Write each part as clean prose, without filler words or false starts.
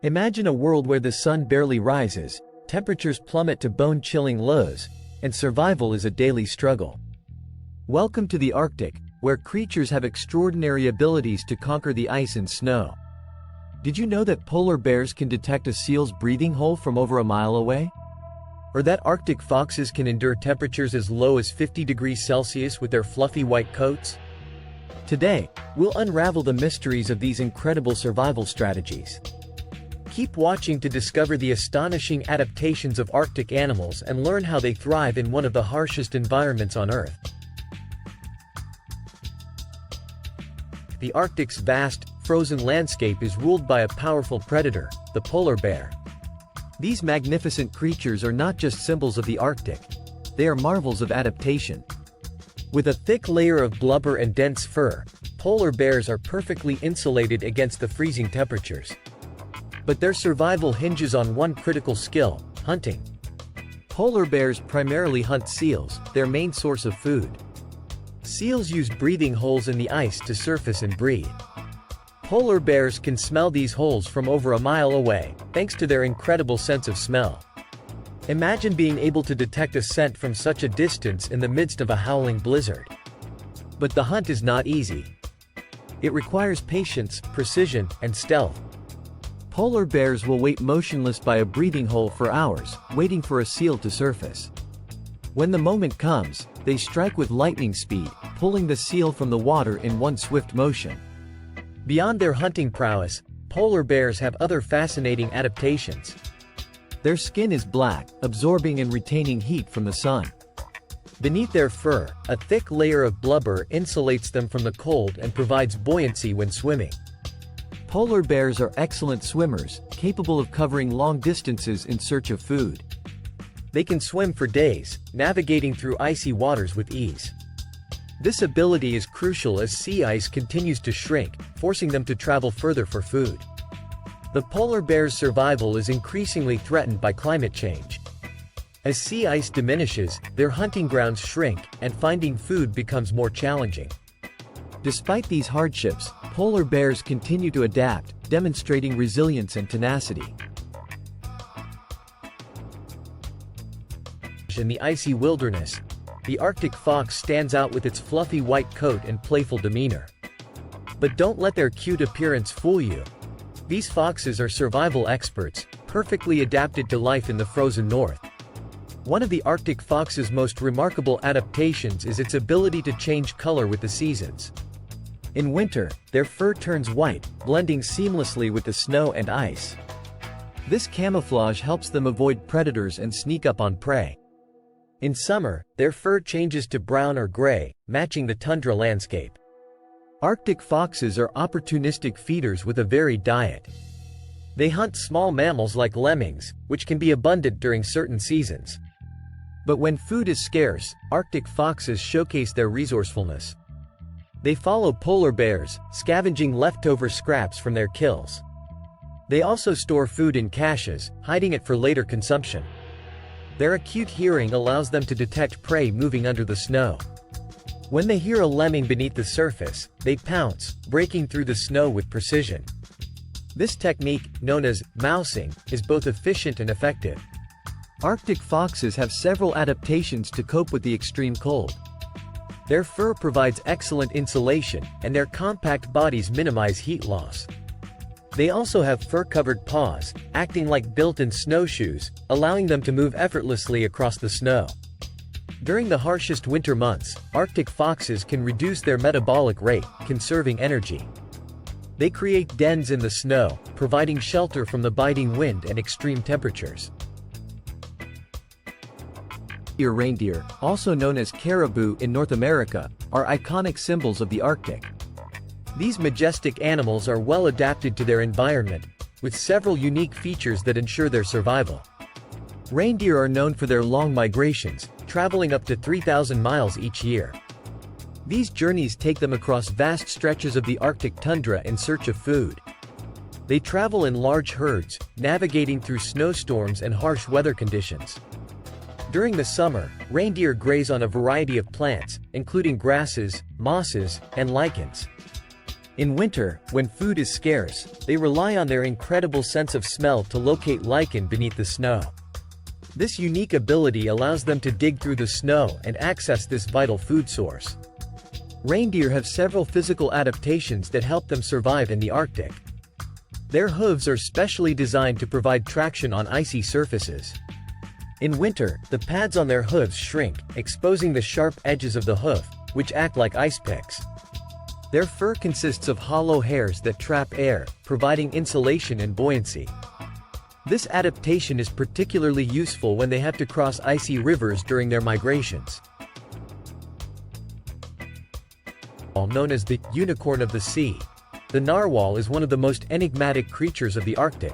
Imagine a world where the sun barely rises, temperatures plummet to bone-chilling lows, and survival is a daily struggle. Welcome to the Arctic, where creatures have extraordinary abilities to conquer the ice and snow. Did you know that polar bears can detect a seal's breathing hole from over a mile away? Or that Arctic foxes can endure temperatures as low as 50 degrees Celsius with their fluffy white coats? Today, we'll unravel the mysteries of these incredible survival strategies. Keep watching to discover the astonishing adaptations of Arctic animals and learn how they thrive in one of the harshest environments on Earth. The Arctic's vast, frozen landscape is ruled by a powerful predator, the polar bear. These magnificent creatures are not just symbols of the Arctic. They are marvels of adaptation. With a thick layer of blubber and dense fur, polar bears are perfectly insulated against the freezing temperatures. But their survival hinges on one critical skill: hunting. Polar bears primarily hunt seals, their main source of food. Seals use breathing holes in the ice to surface and breathe. Polar bears can smell these holes from over a mile away, thanks to their incredible sense of smell. Imagine being able to detect a scent from such a distance in the midst of a howling blizzard. But the hunt is not easy. It requires patience, precision, and stealth. Polar bears will wait motionless by a breathing hole for hours, waiting for a seal to surface. When the moment comes, they strike with lightning speed, pulling the seal from the water in one swift motion. Beyond their hunting prowess, polar bears have other fascinating adaptations. Their skin is black, absorbing and retaining heat from the sun. Beneath their fur, a thick layer of blubber insulates them from the cold and provides buoyancy when swimming. Polar bears are excellent swimmers, capable of covering long distances in search of food. They can swim for days, navigating through icy waters with ease. This ability is crucial as sea ice continues to shrink, forcing them to travel further for food. The polar bear's survival is increasingly threatened by climate change. As sea ice diminishes, their hunting grounds shrink, and finding food becomes more challenging. Despite these hardships, polar bears continue to adapt, demonstrating resilience and tenacity. In the icy wilderness, the Arctic fox stands out with its fluffy white coat and playful demeanor. But don't let their cute appearance fool you. These foxes are survival experts, perfectly adapted to life in the frozen north. One of the Arctic fox's most remarkable adaptations is its ability to change color with the seasons. In winter, their fur turns white, blending seamlessly with the snow and ice. This camouflage helps them avoid predators and sneak up on prey. In summer, their fur changes to brown or gray, matching the tundra landscape. Arctic foxes are opportunistic feeders with a varied diet. They hunt small mammals like lemmings, which can be abundant during certain seasons. But when food is scarce, Arctic foxes showcase their resourcefulness. They follow polar bears, scavenging leftover scraps from their kills. They also store food in caches, hiding it for later consumption. Their acute hearing allows them to detect prey moving under the snow. When they hear a lemming beneath the surface, they pounce, breaking through the snow with precision. This technique, known as mousing, is both efficient and effective. Arctic foxes have several adaptations to cope with the extreme cold. Their fur provides excellent insulation, and their compact bodies minimize heat loss. They also have fur-covered paws, acting like built-in snowshoes, allowing them to move effortlessly across the snow. During the harshest winter months, Arctic foxes can reduce their metabolic rate, conserving energy. They create dens in the snow, providing shelter from the biting wind and extreme temperatures. Reindeer, also known as caribou in North America, are iconic symbols of the Arctic. These majestic animals are well adapted to their environment, with several unique features that ensure their survival. Reindeer are known for their long migrations, traveling up to 3,000 miles each year. These journeys take them across vast stretches of the Arctic tundra in search of food. They travel in large herds, navigating through snowstorms and harsh weather conditions. During the summer, reindeer graze on a variety of plants, including grasses, mosses, and lichens. In winter, when food is scarce, they rely on their incredible sense of smell to locate lichen beneath the snow. This unique ability allows them to dig through the snow and access this vital food source. Reindeer have several physical adaptations that help them survive in the Arctic. Their hooves are specially designed to provide traction on icy surfaces. In winter, the pads on their hooves shrink, exposing the sharp edges of the hoof, which act like ice picks. Their fur consists of hollow hairs that trap air, providing insulation and buoyancy. This adaptation is particularly useful when they have to cross icy rivers during their migrations. Known as the unicorn of the sea, the narwhal is one of the most enigmatic creatures of the Arctic.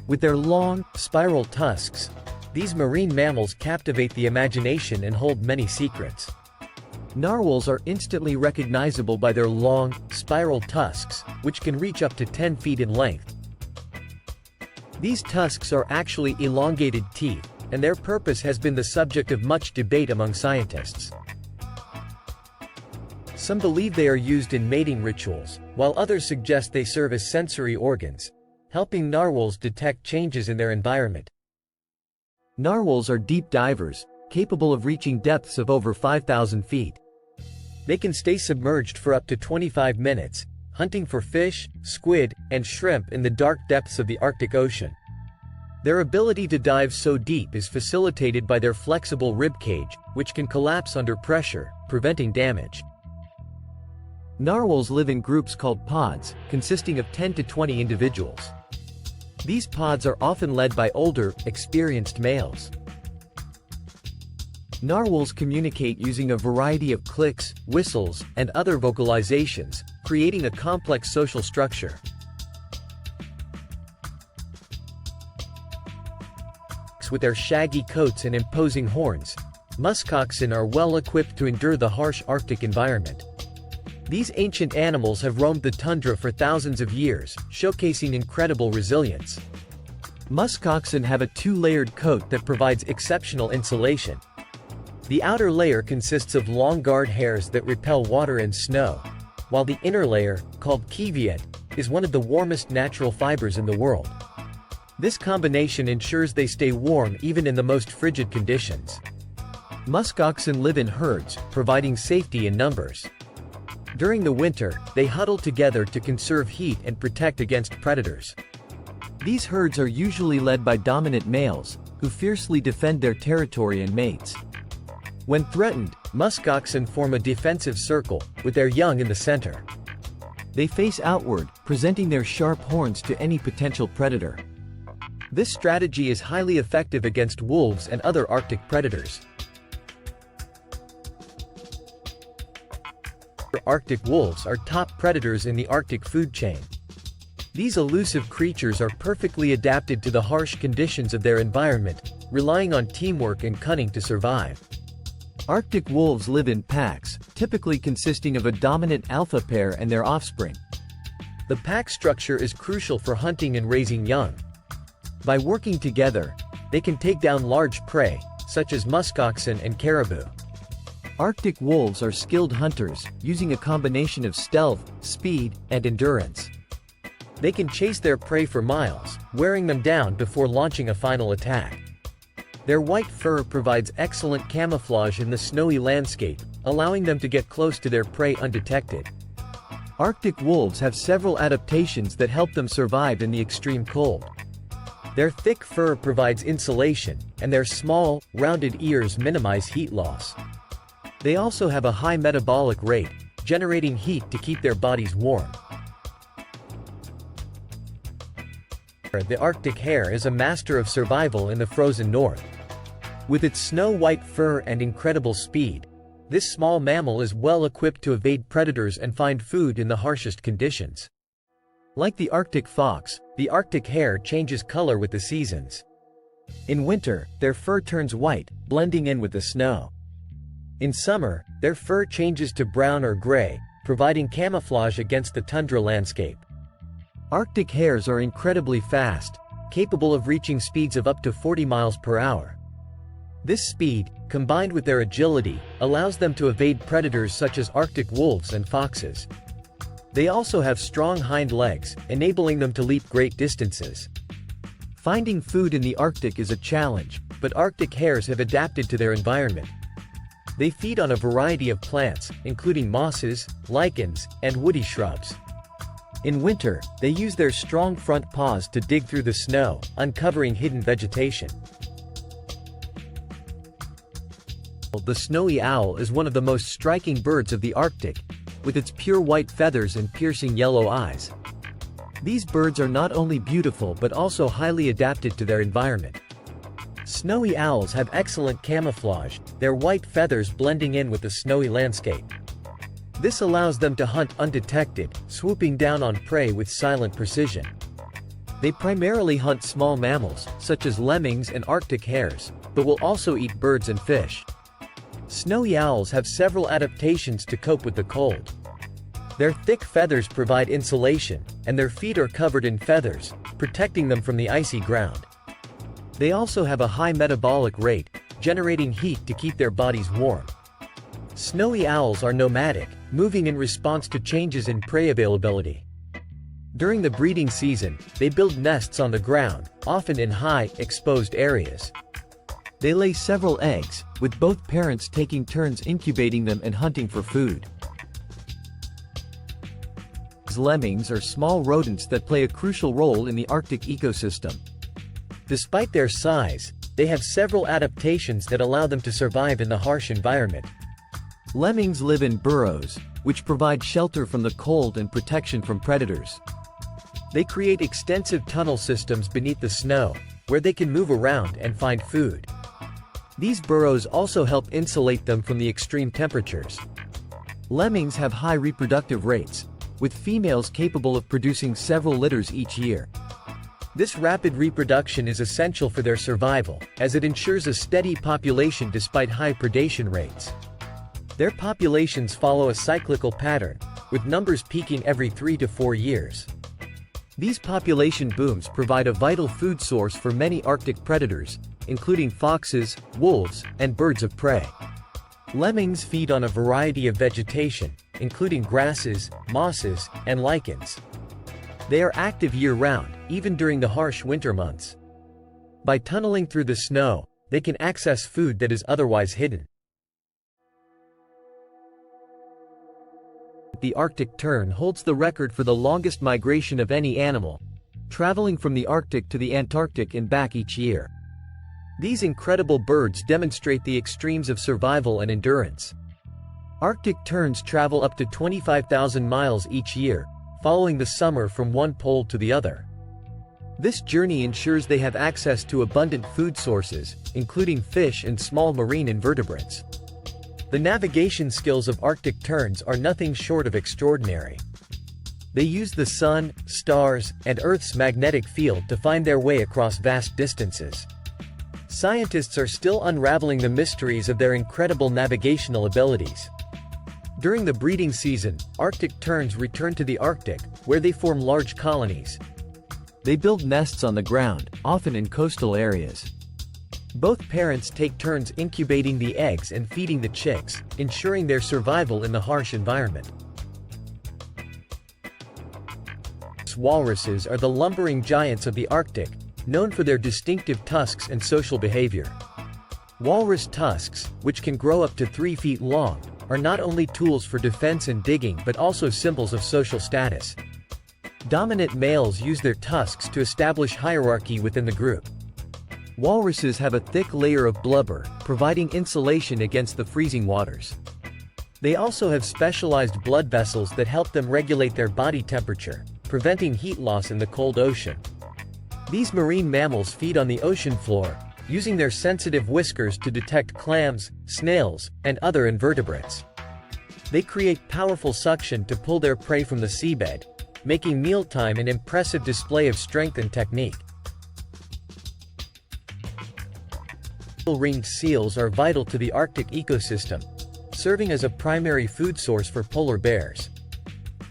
With their long, spiral tusks, these marine mammals captivate the imagination and hold many secrets. Narwhals are instantly recognizable by their long, spiral tusks, which can reach up to 10 feet in length. These tusks are actually elongated teeth, and their purpose has been the subject of much debate among scientists. Some believe they are used in mating rituals, while others suggest they serve as sensory organs, helping narwhals detect changes in their environment. Narwhals are deep divers, capable of reaching depths of over 5,000 feet. They can stay submerged for up to 25 minutes, hunting for fish, squid, and shrimp in the dark depths of the Arctic Ocean. Their ability to dive so deep is facilitated by their flexible rib cage, which can collapse under pressure, preventing damage. Narwhals live in groups called pods, consisting of 10 to 20 individuals. These pods are often led by older, experienced males. Narwhals communicate using a variety of clicks, whistles, and other vocalizations, creating a complex social structure. With their shaggy coats and imposing horns, muskoxen are well equipped to endure the harsh Arctic environment. These ancient animals have roamed the tundra for thousands of years, showcasing incredible resilience. Muskoxen have a two-layered coat that provides exceptional insulation. The outer layer consists of long guard hairs that repel water and snow, while the inner layer, called caveat, is one of the warmest natural fibers in the world. This combination ensures they stay warm even in the most frigid conditions. Muskoxen live in herds, providing safety in numbers. During the winter, they huddle together to conserve heat and protect against predators. These herds are usually led by dominant males, who fiercely defend their territory and mates. When threatened, muskoxen form a defensive circle, with their young in the center. They face outward, presenting their sharp horns to any potential predator. This strategy is highly effective against wolves and other Arctic predators. Arctic wolves are top predators in the Arctic food chain. These elusive creatures are perfectly adapted to the harsh conditions of their environment, relying on teamwork and cunning to survive. Arctic wolves live in packs, typically consisting of a dominant alpha pair and their offspring. The pack structure is crucial for hunting and raising young. By working together, they can take down large prey, such as muskoxen and caribou. Arctic wolves are skilled hunters, using a combination of stealth, speed, and endurance. They can chase their prey for miles, wearing them down before launching a final attack. Their white fur provides excellent camouflage in the snowy landscape, allowing them to get close to their prey undetected. Arctic wolves have several adaptations that help them survive in the extreme cold. Their thick fur provides insulation, and their small, rounded ears minimize heat loss. They also have a high metabolic rate, generating heat to keep their bodies warm. The Arctic hare is a master of survival in the frozen north. With its snow-white fur and incredible speed, this small mammal is well equipped to evade predators and find food in the harshest conditions. Like the Arctic fox, the Arctic hare changes color with the seasons. In winter, their fur turns white, blending in with the snow. In summer, their fur changes to brown or gray, providing camouflage against the tundra landscape. Arctic hares are incredibly fast, capable of reaching speeds of up to 40 miles per hour. This speed, combined with their agility, allows them to evade predators such as Arctic wolves and foxes. They also have strong hind legs, enabling them to leap great distances. Finding food in the Arctic is a challenge, but Arctic hares have adapted to their environment. They feed on a variety of plants, including mosses, lichens, and woody shrubs. In winter, they use their strong front paws to dig through the snow, uncovering hidden vegetation. The snowy owl is one of the most striking birds of the Arctic, with its pure white feathers and piercing yellow eyes. These birds are not only beautiful but also highly adapted to their environment. Snowy owls have excellent camouflage, their white feathers blending in with the snowy landscape. This allows them to hunt undetected, swooping down on prey with silent precision. They primarily hunt small mammals, such as lemmings and Arctic hares, but will also eat birds and fish. Snowy owls have several adaptations to cope with the cold. Their thick feathers provide insulation, and their feet are covered in feathers, protecting them from the icy ground. They also have a high metabolic rate, generating heat to keep their bodies warm. Snowy owls are nomadic, moving in response to changes in prey availability. During the breeding season, they build nests on the ground, often in high, exposed areas. They lay several eggs, with both parents taking turns incubating them and hunting for food. Lemmings are small rodents that play a crucial role in the Arctic ecosystem. Despite their size, they have several adaptations that allow them to survive in the harsh environment. Lemmings live in burrows, which provide shelter from the cold and protection from predators. They create extensive tunnel systems beneath the snow, where they can move around and find food. These burrows also help insulate them from the extreme temperatures. Lemmings have high reproductive rates, with females capable of producing several litters each year. This rapid reproduction is essential for their survival, as it ensures a steady population despite high predation rates. Their populations follow a cyclical pattern, with numbers peaking every 3 to 4 years. These population booms provide a vital food source for many Arctic predators, including foxes, wolves, and birds of prey. Lemmings feed on a variety of vegetation, including grasses, mosses, and lichens. They are active year-round, even during the harsh winter months. By tunneling through the snow, they can access food that is otherwise hidden. The Arctic tern holds the record for the longest migration of any animal, traveling from the Arctic to the Antarctic and back each year. These incredible birds demonstrate the extremes of survival and endurance. Arctic terns travel up to 25,000 miles each year, following the summer from one pole to the other. This journey ensures they have access to abundant food sources, including fish and small marine invertebrates. The navigation skills of Arctic terns are nothing short of extraordinary. They use the sun, stars, and Earth's magnetic field to find their way across vast distances. Scientists are still unraveling the mysteries of their incredible navigational abilities. During the breeding season, Arctic terns return to the Arctic, where they form large colonies. They build nests on the ground, often in coastal areas. Both parents take turns incubating the eggs and feeding the chicks, ensuring their survival in the harsh environment. Walruses are the lumbering giants of the Arctic, known for their distinctive tusks and social behavior. Walrus tusks, which can grow up to 3 feet long, are not only tools for defense and digging but also symbols of social status. Dominant males use their tusks to establish hierarchy within the group. Walruses have a thick layer of blubber, providing insulation against the freezing waters. They also have specialized blood vessels that help them regulate their body temperature, preventing heat loss in the cold ocean. These marine mammals feed on the ocean floor, using their sensitive whiskers to detect clams, snails, and other invertebrates. They create powerful suction to pull their prey from the seabed, making mealtime an impressive display of strength and technique. Ringed seals are vital to the Arctic ecosystem, serving as a primary food source for polar bears.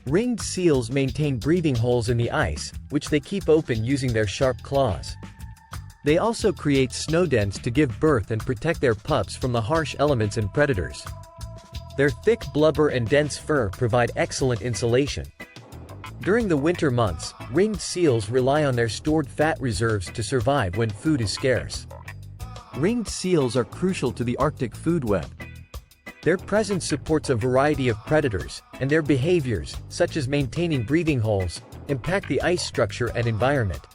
Ringed seals maintain breathing holes in the ice, which they keep open using their sharp claws. They also create snow dens to give birth and protect their pups from the harsh elements and predators. Their thick blubber and dense fur provide excellent insulation. During the winter months, ringed seals rely on their stored fat reserves to survive when food is scarce. Ringed seals are crucial to the Arctic food web. Their presence supports a variety of predators, and their behaviors, such as maintaining breathing holes, impact the ice structure and environment.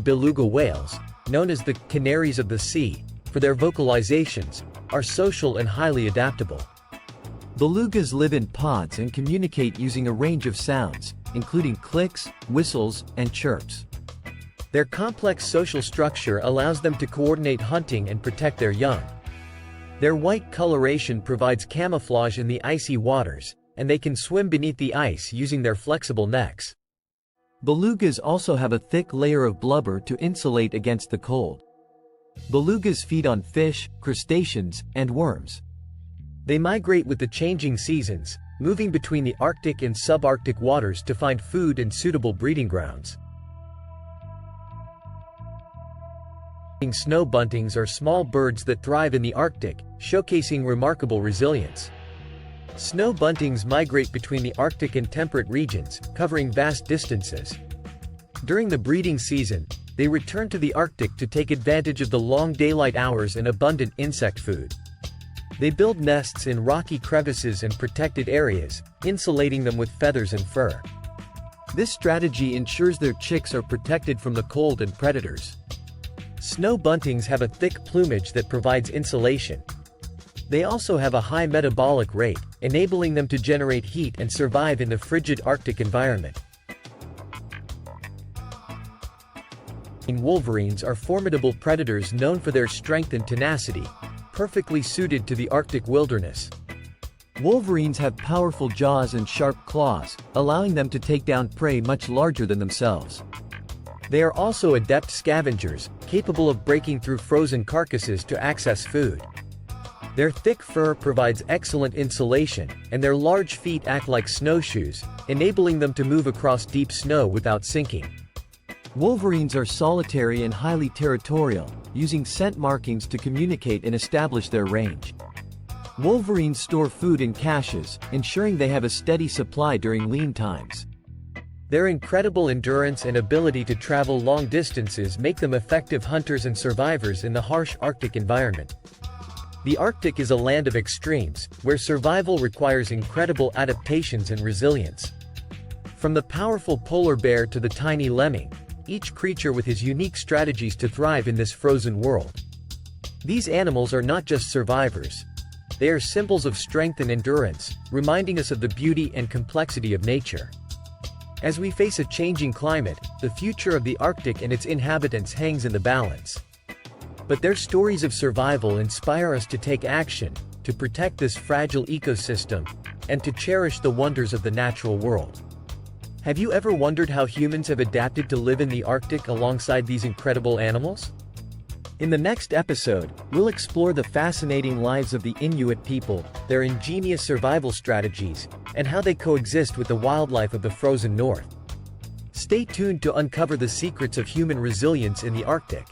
Beluga whales, known as the canaries of the sea, for their vocalizations, are social and highly adaptable. Belugas live in pods and communicate using a range of sounds, including clicks, whistles, and chirps. Their complex social structure allows them to coordinate hunting and protect their young. Their white coloration provides camouflage in the icy waters, and they can swim beneath the ice using their flexible necks. Belugas also have a thick layer of blubber to insulate against the cold. Belugas feed on fish, crustaceans, and worms. They migrate with the changing seasons, moving between the Arctic and subarctic waters to find food and suitable breeding grounds. Snow buntings are small birds that thrive in the Arctic, showcasing remarkable resilience. Snow buntings migrate between the Arctic and temperate regions, covering vast distances. During the breeding season, they return to the Arctic to take advantage of the long daylight hours and abundant insect food. They build nests in rocky crevices and protected areas, insulating them with feathers and fur. This strategy ensures their chicks are protected from the cold and predators. Snow buntings have a thick plumage that provides insulation. They also have a high metabolic rate, enabling them to generate heat and survive in the frigid Arctic environment. Wolverines are formidable predators known for their strength and tenacity, perfectly suited to the Arctic wilderness. Wolverines have powerful jaws and sharp claws, allowing them to take down prey much larger than themselves. They are also adept scavengers, capable of breaking through frozen carcasses to access food. Their thick fur provides excellent insulation, and their large feet act like snowshoes, enabling them to move across deep snow without sinking. Wolverines are solitary and highly territorial, using scent markings to communicate and establish their range. Wolverines store food in caches, ensuring they have a steady supply during lean times. Their incredible endurance and ability to travel long distances make them effective hunters and survivors in the harsh Arctic environment. The Arctic is a land of extremes, where survival requires incredible adaptations and resilience. From the powerful polar bear to the tiny lemming, each creature with his unique strategies to thrive in this frozen world. These animals are not just survivors. They are symbols of strength and endurance, reminding us of the beauty and complexity of nature. As we face a changing climate, the future of the Arctic and its inhabitants hangs in the balance. But their stories of survival inspire us to take action, to protect this fragile ecosystem, and to cherish the wonders of the natural world. Have you ever wondered how humans have adapted to live in the Arctic alongside these incredible animals? In the next episode, we'll explore the fascinating lives of the Inuit people, their ingenious survival strategies, and how they coexist with the wildlife of the frozen north. Stay tuned to uncover the secrets of human resilience in the Arctic.